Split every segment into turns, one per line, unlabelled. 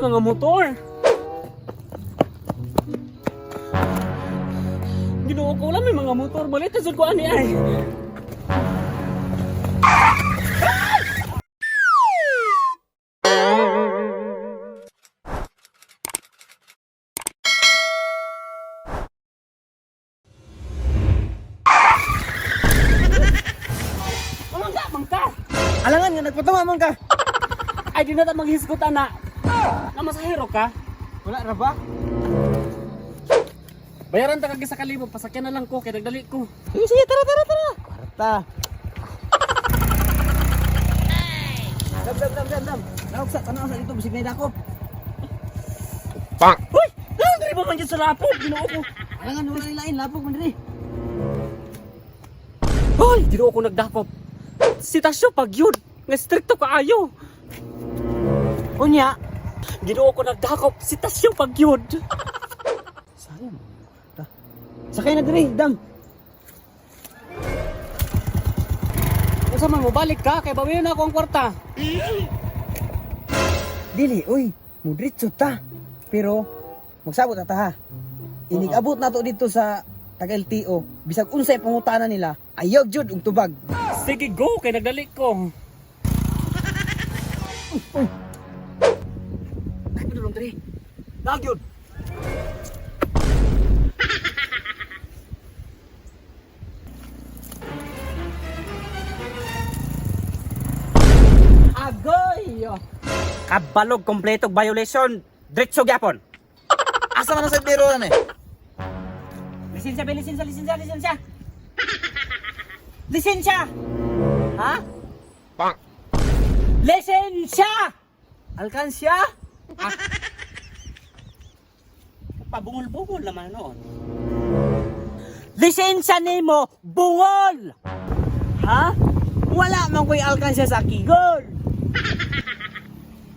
mga motor. Ginoo ko lang may mga motor. Balit na ko ani ay. Mangka.
Alangan nga, nagpatama man ka.
Ay, di na ta maghisgutan na. Namasahero ka?
Wala ra ba?
Bayaran ta kag sa kalibo, pasakyan na lang ko, kaya nagdali ko.
Sige, tara. Kwarta. Dam. Tanaw sa dito, bisig na ako.
Hoy! Nandari ba man dyan sa lapog? Ginoo ko.
Alangan, wala nilain, lapog man rin.
Hoy! Ginoo ko nagdakop. Si Tasyo pag yun. Nga stricto kaayo.
Unya.
Ginoo ko nagdakop. Si Tasyo pag yun.
Sayang. Sakay na diri, dam.
Kung saan man mo, balik ka. Kaya bawiin na ako ang kwarta.
Dili, uy. Mudritso ta. Pero, magsabot na ta ha. Inig-abot na to dito sa taga-LTO. Bisag unsay pangutana nila, ayaw jud og tubag.
Sige, go. Kaya nagdali ko.
Ay, padulong diri. Nagyod.
Agoy!
Kabalog kompletong violation. Diretso gyapon. Asa man sa biro na Lisensya. Lisensya. Ha?
Bang.
Lisensya. Alkansya?
Pabungol-bungol naman noon.
Lisensya nimo bungol. Ha? Wala man ko'y alkansya sa kigol.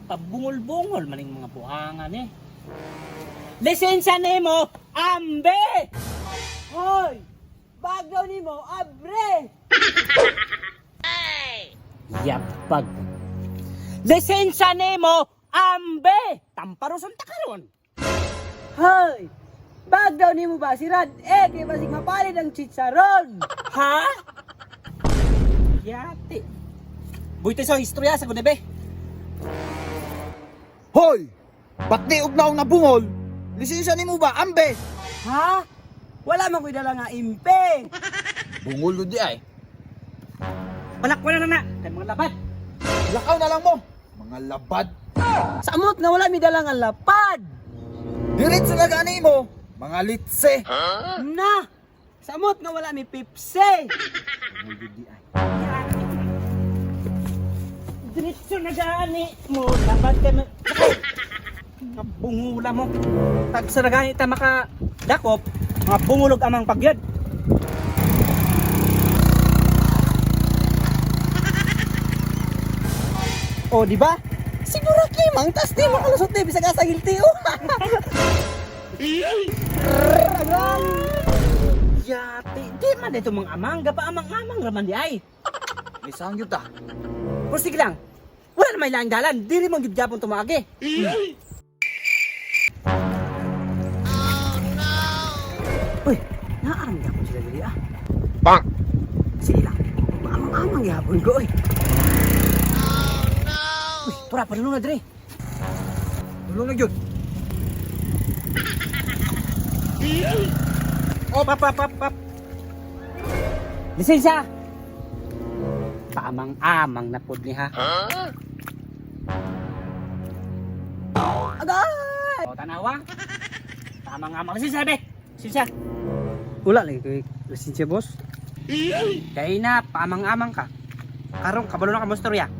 Pabungol-bungol maning mga buhangan eh.
Lisensya nimo ambe. Hoy! Bagaw nimo abre.
Yapag.
Lisensya nimo ambe.
Tamparoson ta karon.
Hoy! Bagaw nimo ba si Rad? Kay basig mapalit ang chicharon.
Ha? Yate. Buite sa istorya sa gudebe.
Hoy! Ba't di ugnaong nabungol? Lisensya ni mo ba, ambe?
Ha? Wala man ko'y dala nga impe.
Bungol yun di ay.
Balak na. Kay mga labat.
Lakaw na lang mo. Mga labad.
Samot nga wala mi dala nga lapad.
Diretso na gani mo. Mga litse.
Na! Samot nga wala mi pipse.
Bungol yun di ay.
Diretso na gani mo. Labat ka na. Bungula mo.
Tag sa gani ta makadakop, mga bungulog amang pagyad. O, di ba? Siguro kimang tas di mo kalusot di bisag asa gilti o.
Yate. Di man dito mga amang. Gapa amang-amang raman di ay.
May sang yun ta.
Pero sige lang. Wala na may laing dalan. Di rin mong gidgapon tumagi.
Uy, naaram yapon sila dili ah.
Bang.
Sige lang. Maamang-amang yapon ko oy. Uy, tura padulong na dire.
Tulong na yun.
Pap. Lisensya. Paamang-amang na pod ni ha.
Agay!
O tanawa. Paamang-amang. Lisensya be. Lisensya.
Wala lagi ko'y lisensya boss.
Kaya na, paamang-amang ka. Karong, kabalo na ka mo storya.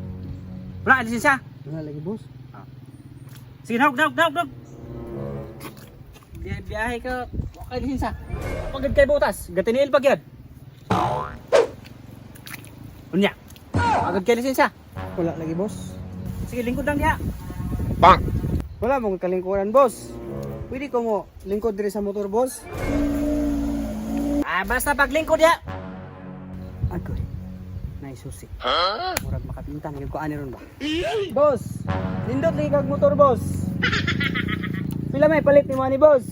Wala, lisensya.
Wala lagi boss.
Sige, dawg. Biyahe ka. Okay, lisensya. Pagad kay butas. Gatinil pag yan. Unya. Pagad kay lisensya.
Wala lagi boss.
Sige, lingkod lang niya.
Bang.
Wala mong kalingkuran boss. Pwede ko mo lingkod diri sa motor boss.
Basta paglingkod ya.
Agoy. Naisusi. Murag makapinta na yung kuan ron ba? Boss, nindot lagi kag motor boss. Pila may palit ni mo ni boss?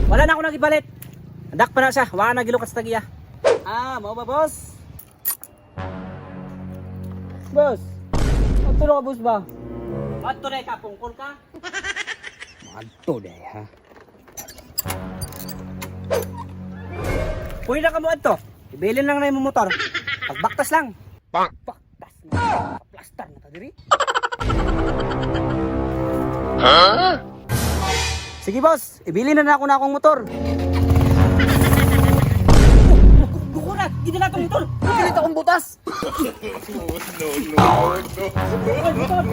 Wala na ako nagibalit. Adak pa na siya, wala na gilukat sa tagiya.
Ah, mau ba boss? Boss, ato na ka boss ba?
Bato na ka, pungkol ka.
Ato day ha.
Pwede na ka mo adto. Ibilin lang na yung motor. Pagbaktas lang.
Baktas na. Plastar na ta diri.
Sige boss, ibilin na ako na akong motor. Duko na, gina na itong motor.
Pilit akong butas.
Motor.